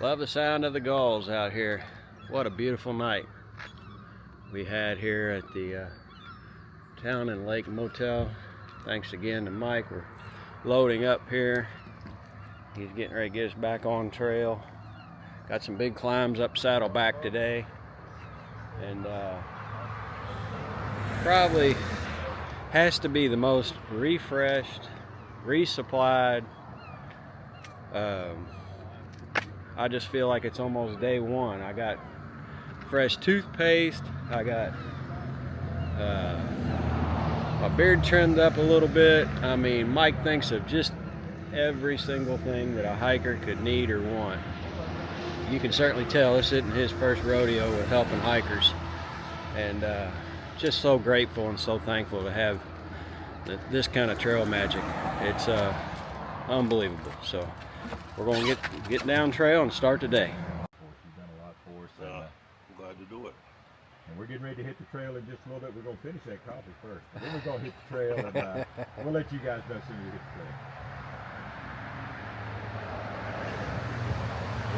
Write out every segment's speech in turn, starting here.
Love the sound of the gulls out here. What a beautiful night we had here at the Town and Lake Motel. Thanks again to Mike. We're loading up here. He's getting ready to get us back on trail. Got some big climbs up Saddleback today. And probably has to be the most refreshed, resupplied. I just feel like it's almost day one. I got fresh toothpaste. I got my beard trimmed up a little bit. I mean, Mike thinks of just every single thing that a hiker could need or want. You can certainly tell this isn't his first rodeo with helping hikers. And just so grateful and so thankful to have this kind of trail magic. It's unbelievable. So we're going to get down trail and start the day. You've done a lot for us. I'm glad to do it. And we're getting ready to hit the trail in just a little bit. We're going to finish that coffee first. Then we're going to hit the trail, and we'll let you guys know as soon as we hit the trail.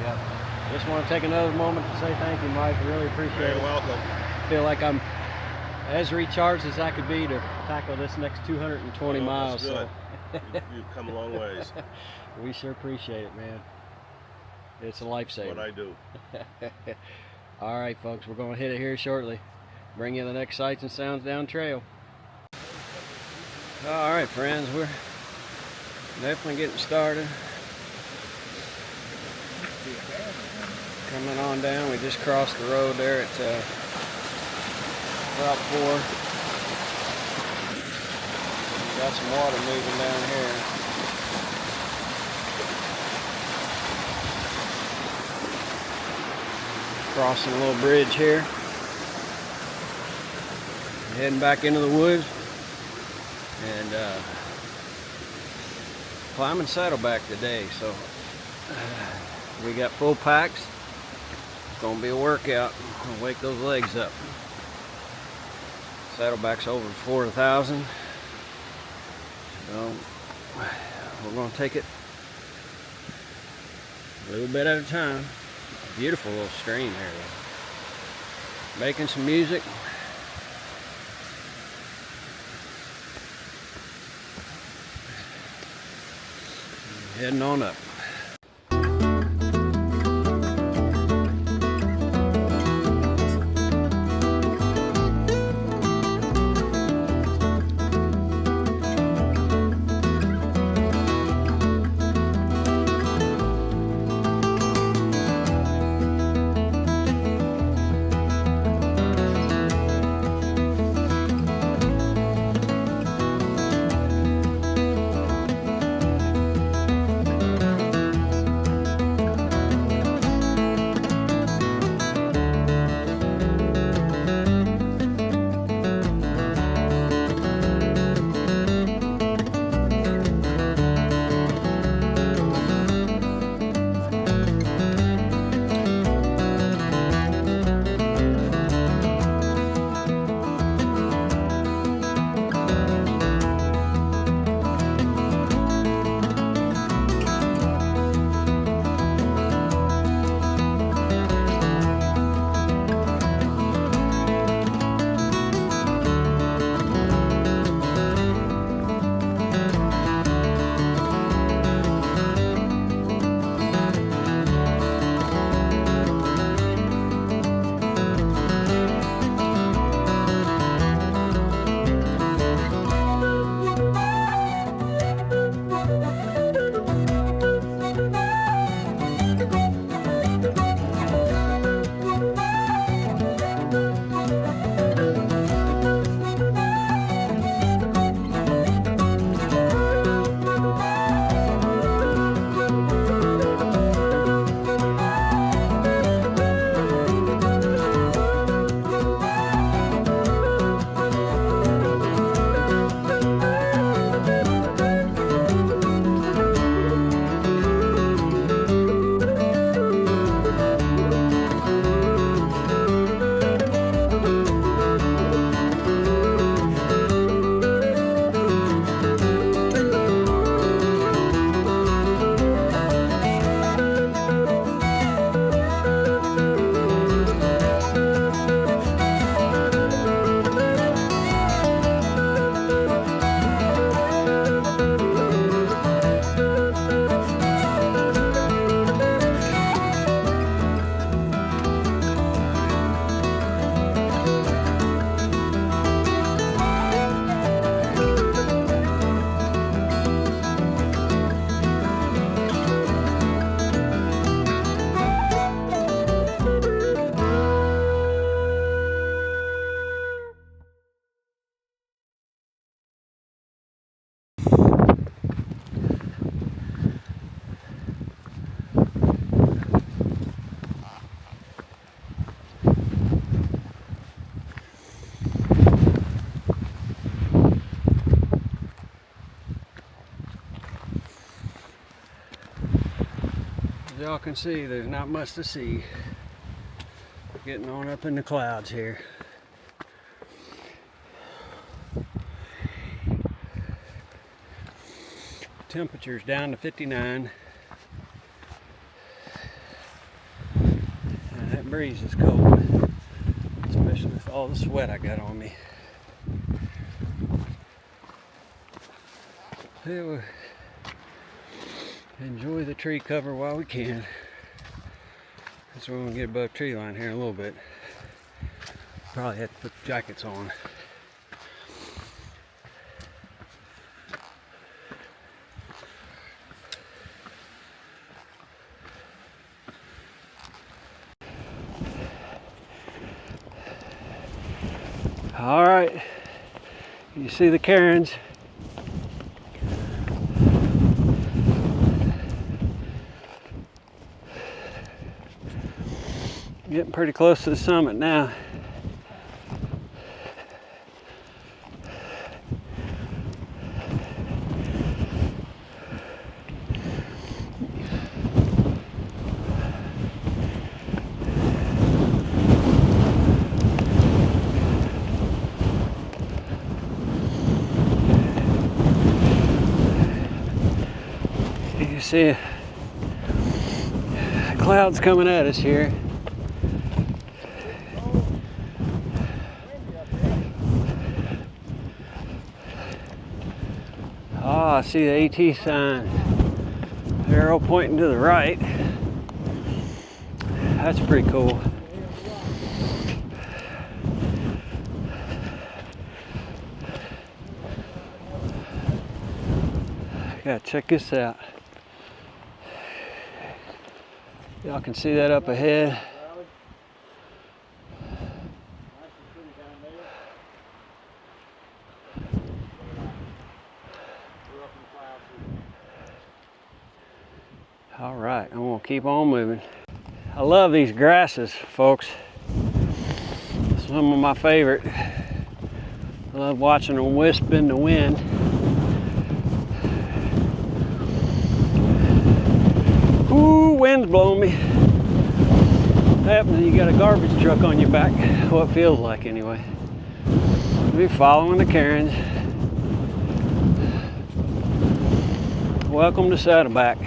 Yeah. Just want to take another moment to say thank you, Mike. I really appreciate it. You're welcome. I feel like I'm as recharged as I could be to tackle this next 220 miles. That's good. So. You've come a long ways. We sure appreciate it, man. It's a lifesaver. What I do. All right, folks, we're going to hit it here shortly. Bring you the next sights and sounds down trail. All right, friends, we're definitely getting started. Coming on down, we just crossed the road there at Route 4. Got some water moving down here. Crossing a little bridge here. Heading back into the woods. And climbing Saddleback today, so we got full packs. It's gonna be a workout. I'll wake those legs up. Saddleback's over 4,000. So we're gonna take it a little bit at a time. Beautiful little stream here. Making some music. Heading on up. y'all can see, there's not much to see. Getting on up in the clouds here. Temperature's down to 59. And that breeze is cold, especially with all the sweat I got on me. Yeah, we'll enjoy the tree cover while we can. So we're gonna get above tree line here in a little bit. Probably have to put jackets on. All right, you see the cairns. Getting pretty close to the summit now. You can see clouds coming at us here. Oh, I see the AT sign. Arrow pointing to the right. That's pretty cool. Gotta check this out. Y'all can see that up ahead. All right, I'm gonna keep on moving. I love these grasses, folks. Some of my favorite. I love watching them wisp in the wind. Ooh, wind's blowing me. What happens when you got a garbage truck on your back? What it feels like anyway. We'll be following the cairns. Welcome to Saddleback.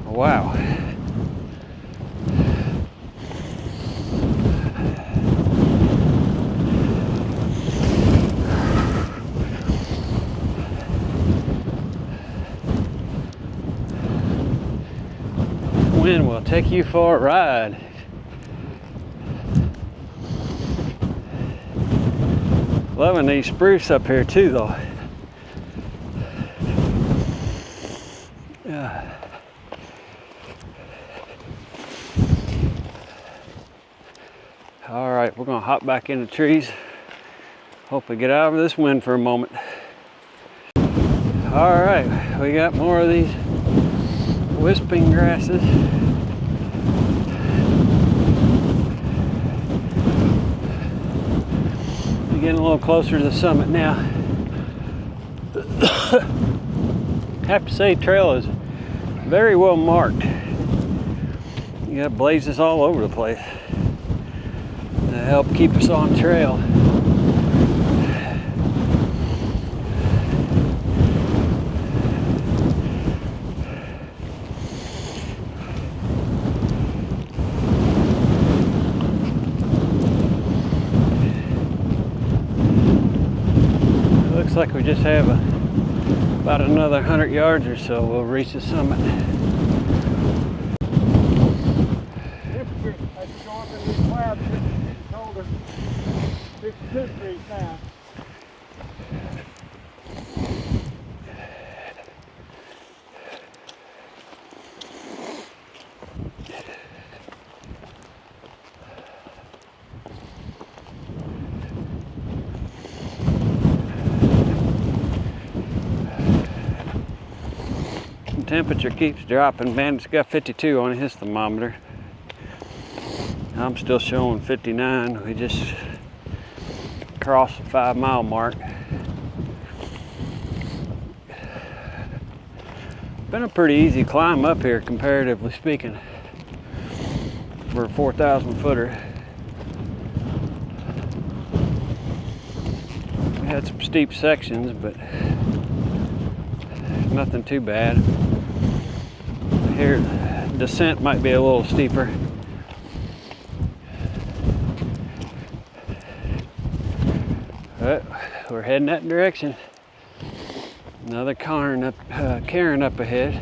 Wow. Wind will take you for a ride. Loving these spruce up here too though. Yeah. All right, we're gonna hop back in the trees. Hope we get out of this wind for a moment. All right, we got more of these wisping grasses. We're getting a little closer to the summit now. I have to say, trail is very well marked. You got blazes all over the place to help keep us on trail. Looks like we just have about another 100 yards or so. We'll reach the summit. Temperature, as you go up in these clouds, it's getting colder. 52 degrees now. temperature keeps dropping. Bandit's got 52 on his thermometer. I'm still showing 59. We just crossed the 5-mile mark. Been a pretty easy climb up here, comparatively speaking, for a 4,000 footer. We had some steep sections, but nothing too bad. Here, descent might be a little steeper. But we're heading that direction. Another cairn up ahead.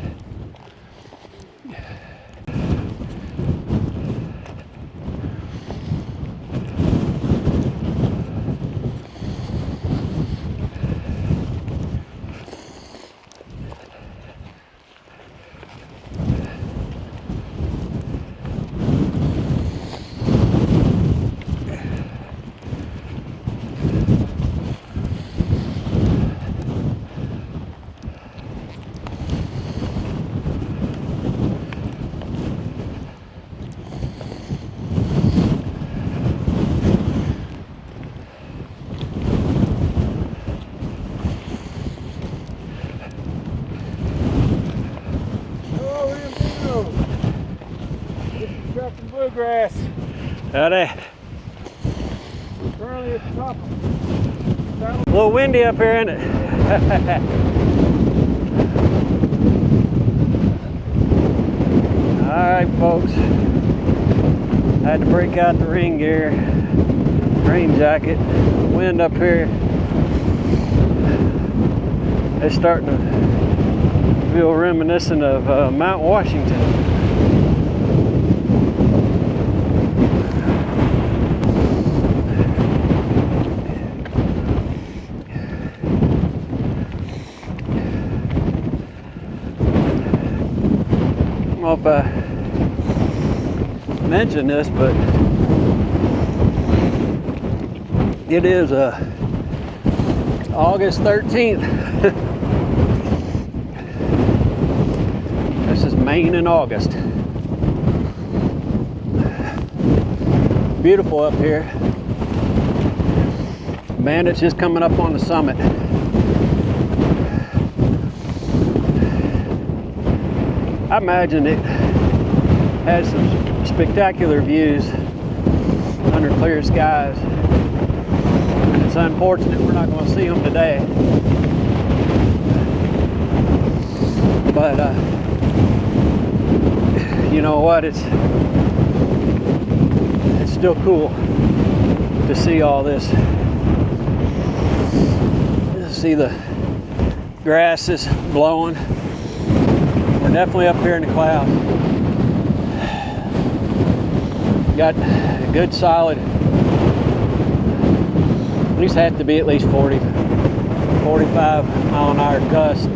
Bluegrass. Howdy. Currently at the top. A little windy up here, isn't it? Alright, folks. Had to break out the rain gear, rain jacket. Wind up here. It's starting to feel reminiscent of Mount Washington. I don't know if I mentioned this, but it is August 13th. This is Maine in August. Beautiful up here. Bandit's just coming up on the summit. I imagine it has some spectacular views under clear skies. It's unfortunate we're not going to see them today. But you know what? It's still cool to see all this. See the grass is blowing. We're definitely up here in the clouds. Got a good solid, at least have to be at least 40, 45 mile an hour gust.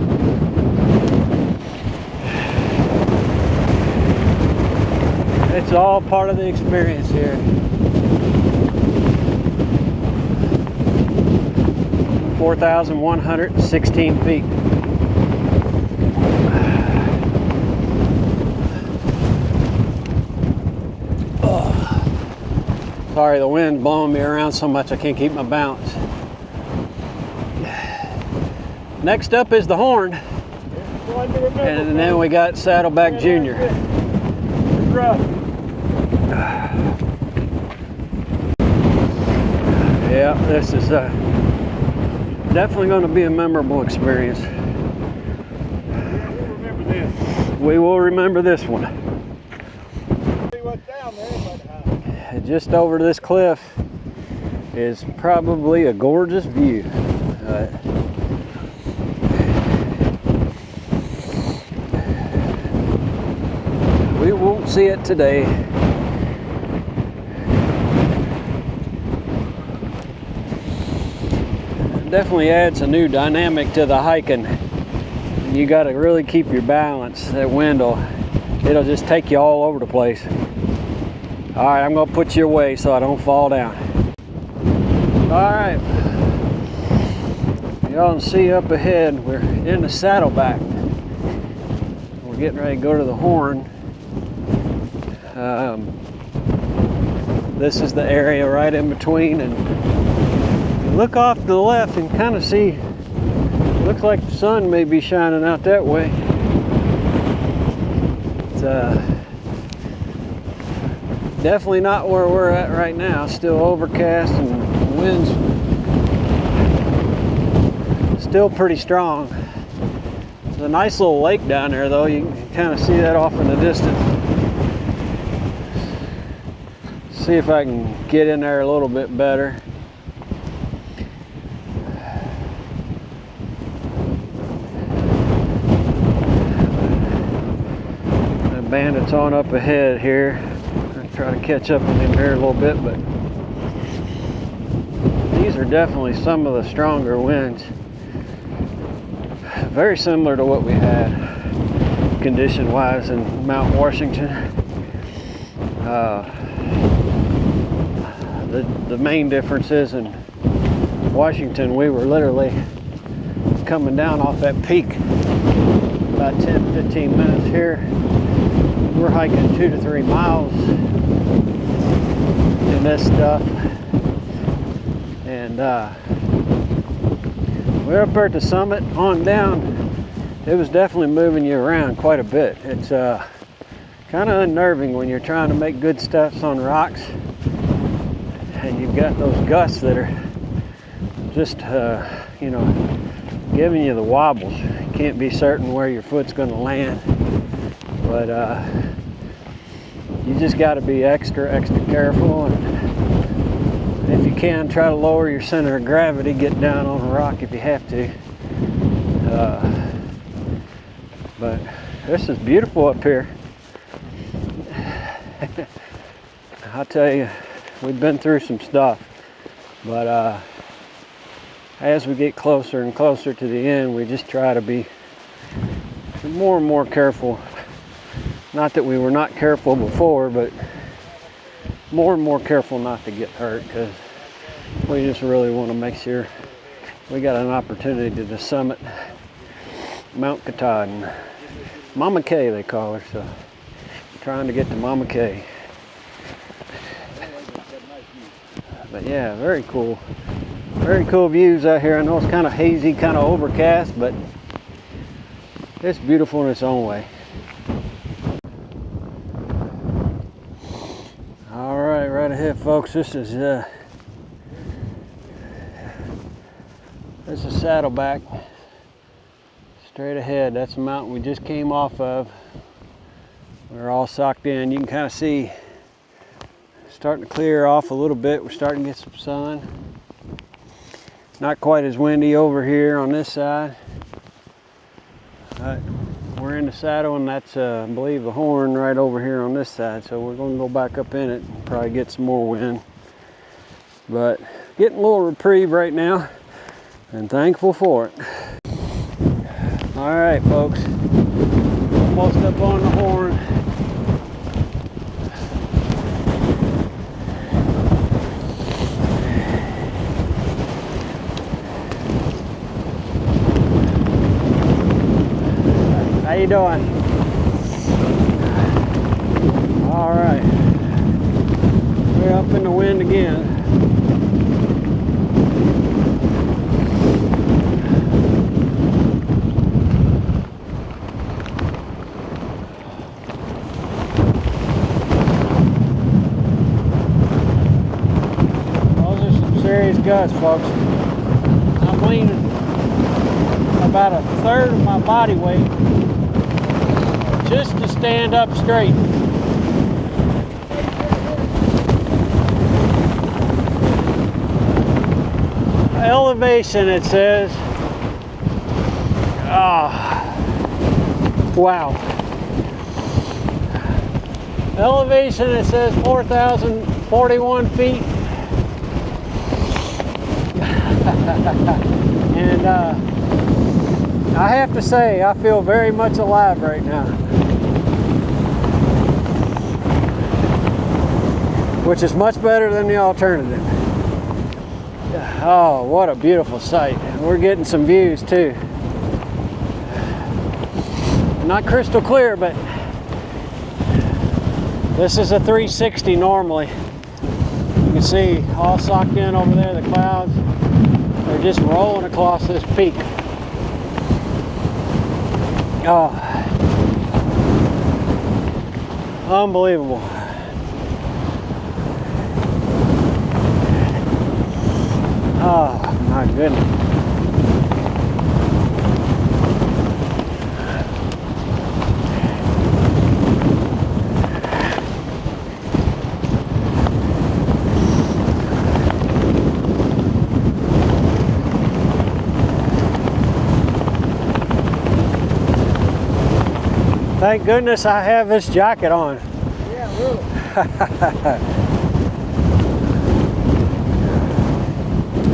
It's all part of the experience here. 4,116 feet. Sorry, the wind blowing me around so much I can't keep my balance. Next up is the Horn, and then we got Saddleback Jr. Yeah, this is definitely going to be a memorable experience. We will remember this one. See what's down there, but just over this cliff is probably a gorgeous view. We won't see it today. Definitely adds a new dynamic to the hiking. You got to really keep your balance. That wind it'll just take you all over the place. All right, I'm gonna put you away so I don't fall down. All right, y'all can see up ahead, we're in the Saddleback. getting ready to go to the Horn. This is the area right in between, and you look off to the left and kind of see, looks like the sun may be shining out that way. It's definitely not where we're at right now. Still overcast and winds still pretty strong. There's a nice little lake down there though. You can kind of see that off in the distance. See if I can get in there a little bit better. The bandit's on up ahead here. I'll try to catch up with him here a little bit, but these are definitely some of the stronger winds. Very similar to what we had condition-wise in Mount Washington. The main difference is in Washington, we were literally coming down off that peak about 10-15 minutes. Here we're hiking 2 to 3 miles in this stuff, and we're up there at the summit. On down, it was definitely moving you around quite a bit. It's kind of unnerving when you're trying to make good steps on rocks and you've got those gusts that are just you know, giving you the wobbles. You can't be certain where your foot's going to land, but you just got to be extra careful, and if you can, try to lower your center of gravity. Get down on a rock if you have to. But this is beautiful up here. I'll tell you, we've been through some stuff, but as we get closer and closer to the end, we just try to be more and more careful. Not that we were not careful before, but more and more careful not to get hurt, because we just really want to make sure we got an opportunity to the summit Mount Katahdin. Mama K they call her, so trying to get to Mama K. But yeah, very cool views out here. I know it's kind of hazy, kind of overcast, but it's beautiful in its own way. All right, right ahead, folks. This is Saddleback. Straight ahead, that's the mountain we just came off of. We're all socked in. You can kind of see starting to clear off a little bit. We're starting to get some sun. Not quite as windy over here on this side. We're in the saddle, and that's I believe the Horn right over here on this side, so we're going to go back up in it and probably get some more wind. But getting a little reprieve right now, and thankful for it. All right, folks, almost up on the Horn. How you doing? All right, we're up in the wind again. Those are some serious gusts, folks. I'm leaning about 1/3 of my body weight just to stand up straight. Elevation, it says. Wow. Elevation, it says 4,041 feet. And I have to say, I feel very much alive right now, which is much better than the alternative. Oh, what a beautiful sight. We're getting some views too. not crystal clear, but this is a 360 normally. You can see all socked in over there, the clouds. They're just rolling across this peak. Oh, unbelievable. Oh my goodness. Thank goodness I have this jacket on. Yeah, really.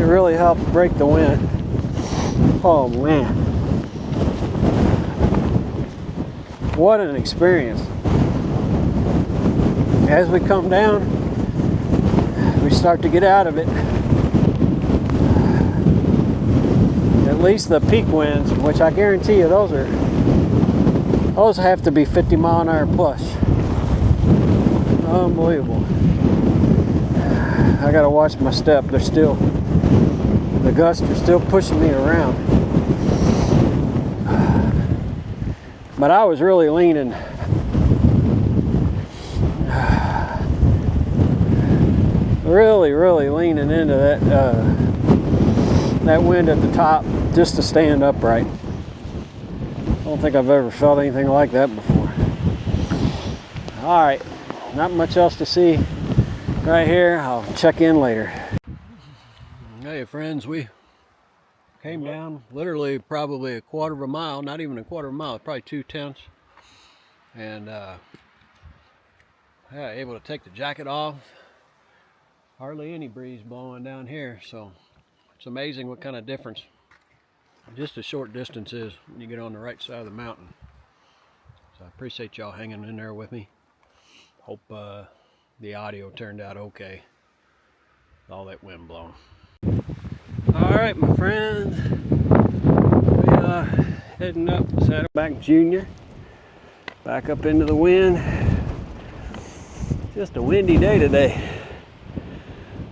It really helped break the wind. Oh man. What an experience. As we come down, we start to get out of it. At least the peak winds, which I guarantee you those have to be 50 mile an hour plus. Unbelievable. I gotta watch my step. The gusts are still pushing me around. But I was really leaning. Really leaning into that wind at the top just to stand upright. I don't think I've ever felt anything like that before. All right, not much else to see right here. I'll check in later. Hey friends, we came down literally probably a quarter of a mile, not even a quarter of a mile, probably 2/10, and yeah, able to take the jacket off. Hardly any breeze blowing down here, so it's amazing what kind of difference just a short distance is when you get on the right side of the mountain. So I appreciate y'all hanging in there with me. Hope the audio turned out okay with all that wind blowing. All right, my friends, we are heading up Saddleback Jr. Back up into the wind. Just a windy day today.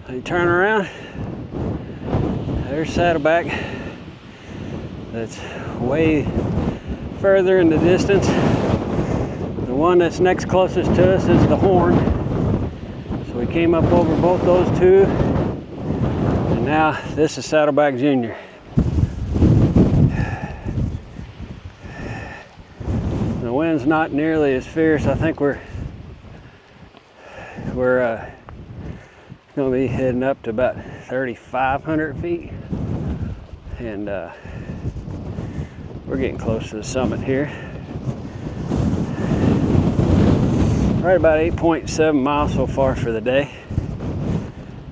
You turn around, there's Saddleback. That's way further in the distance. The one that's next closest to us is the Horn. So we came up over both those two. And now this is Saddleback Jr. The wind's not nearly as fierce. I think we're going to be heading up to about 3,500 feet. And we're getting close to the summit here. Right about 8.7 miles so far for the day.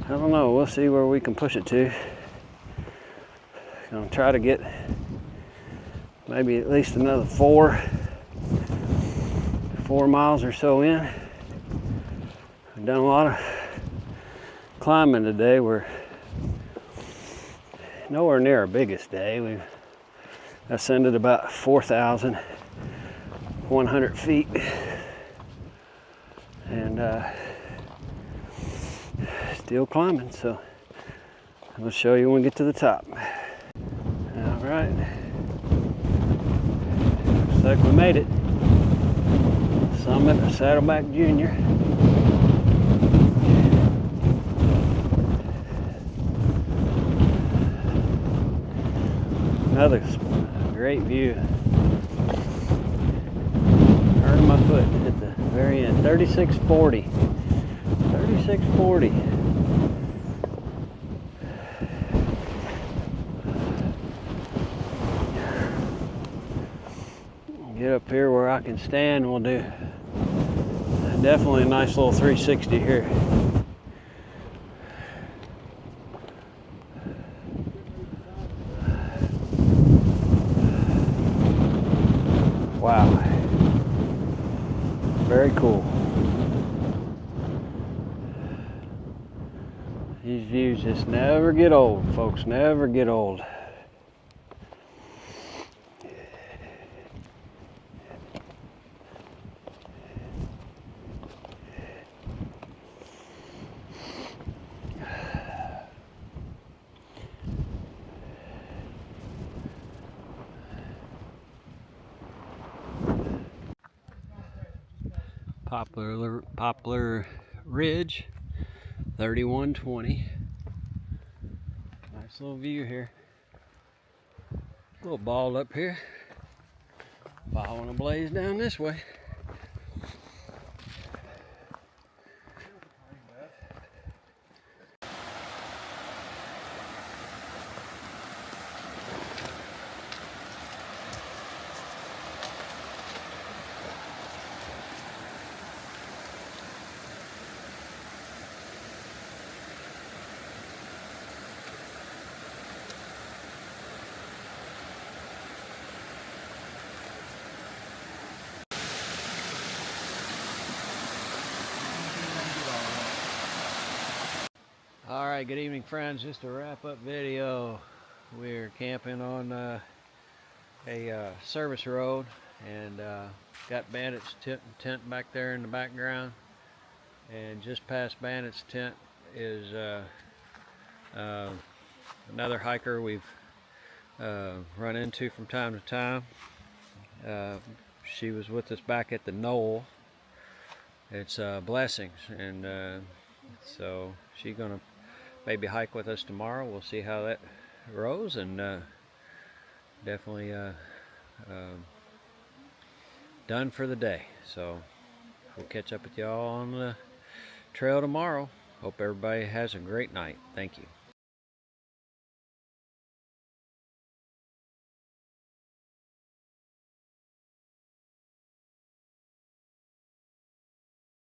I don't know, we'll see where we can push it to. Gonna try to get maybe at least another 4 miles or so in. I've done a lot of climbing today. We're nowhere near our biggest day. We've ascended about 4,100 feet, and still climbing, so I'll show you when we get to the top. All right, looks like we made it. Summit of Saddleback Jr. Another great view. Hurt my foot at the very end. 3640. 3640. Get up here where I can stand. We'll do definitely a nice little 360 here. Wow. Very cool. These views just never get old, folks. Never get old. Poplar Ridge, 3120. Nice little view here. A little bald up here. Following a blaze down this way. Alright, good evening friends. Just a wrap up video. We're camping on a service road and got Bandit's tent back there in the background, and just past Bandit's tent is another hiker we've run into from time to time. She was with us back at the knoll. It's Blessings, and so she's gonna maybe hike with us tomorrow. We'll see how that goes, and definitely done for the day. So we'll catch up with y'all on the trail tomorrow. Hope everybody has a great night. Thank you.